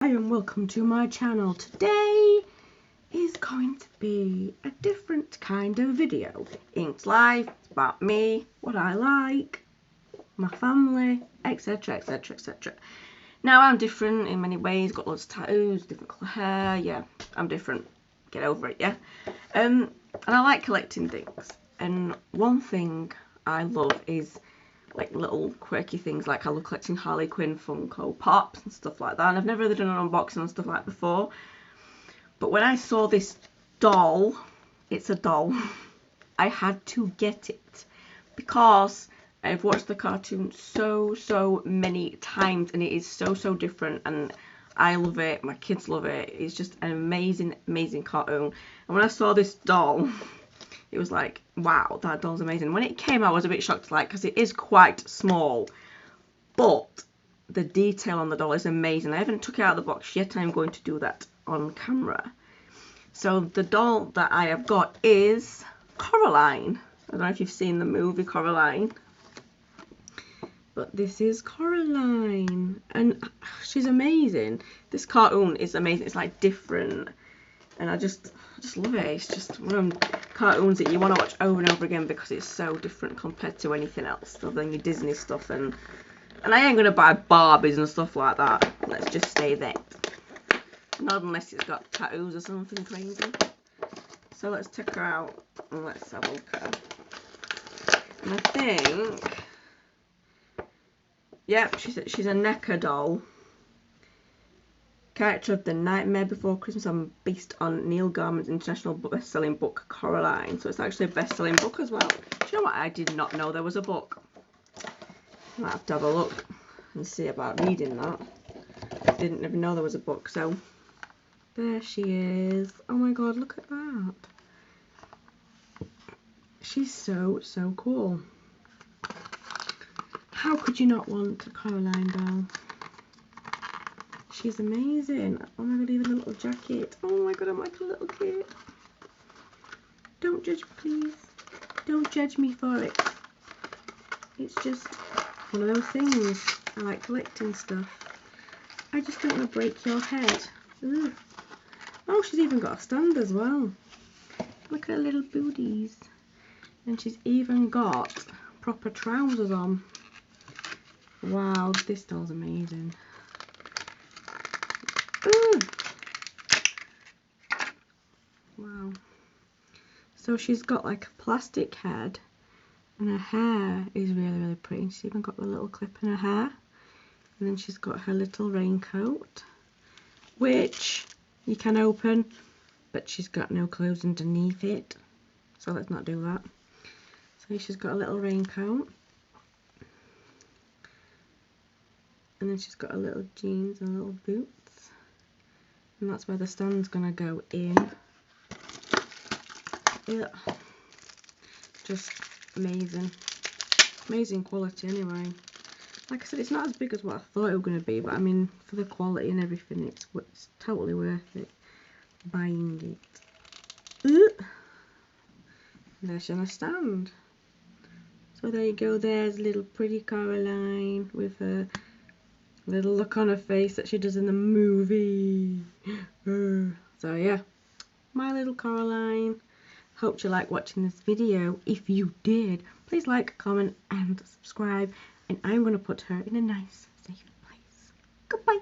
Hi and welcome to my channel. Today is going to be a different kind of video. Ink's life, it's about me, what I like, my family, etc, etc, etc. Now I'm different in many ways, got lots of tattoos, different colour hair, yeah, I'm different, get over it, yeah. And I like collecting things, and one thing I love is like little quirky things, like I love collecting Harley Quinn Funko Pops and stuff like that, and I've never really done an unboxing and stuff like that before, but when I saw this doll, it's a doll, I had to get it because I've watched the cartoon so many times and it is so different, and I love it, my kids love it, it's just an amazing cartoon. And when I saw this doll, it was like, wow, that doll's amazing. When it came out, I was a bit shocked, like, because it is quite small, but the detail on the doll is amazing. I haven't took it out of the box yet. I'm going to do that on camera. So the doll that I have got is Coraline. I don't know if you've seen the movie Coraline, but this is Coraline, and she's amazing. This cartoon is amazing. It's like different, and I just love it. It's just one of them cartoons that you want to watch over and over again because it's so different compared to anything else other than your Disney stuff. And I ain't gonna buy Barbies and stuff like that. Let's just say that. Not unless it's got tattoos or something crazy. So let's take her out and let's have a look at her. And I think, yep, she's a necca doll. Character of the Nightmare Before Christmas, and based on Neil Gaiman's international best-selling book Coraline. So it's actually a best-selling book as well. Do you know what? I did not know there was a book. I might have to have a look and see about reading that. Didn't even know there was a book. So there she is. Oh my god, look at that. She's so cool. How could you not want a Coraline doll? She's amazing. Oh my god, even a little jacket. Oh my god, I'm like a little kid. Don't judge me, please. Don't judge me for it. It's just one of those things. I like collecting stuff. I just don't want to break your head. Ugh. Oh, she's even got a stand as well. Look at her little booties. And she's even got proper trousers on. Wow, this doll's amazing. Ooh. Wow. So she's got like a plastic head, and her hair is really pretty. She's even got the little clip in her hair, and then she's got her little raincoat, which you can open, but she's got no clothes underneath it, so let's not do that. So she's got a little raincoat, and then she's got a little jeans and little boots. And that's where the stand's gonna go in. Yeah. Just amazing quality anyway. Like I said, it's not as big as what I thought it was gonna be, but I mean, for the quality and everything, it's totally worth it buying it. There's she's on a stand. So there you go. There's little pretty Coraline with her little look on her face that she does in the movie. So yeah, my little Coraline. Hope you like watching this video. If you did, please like, comment and subscribe, and I'm going to put her in a nice safe place. Goodbye.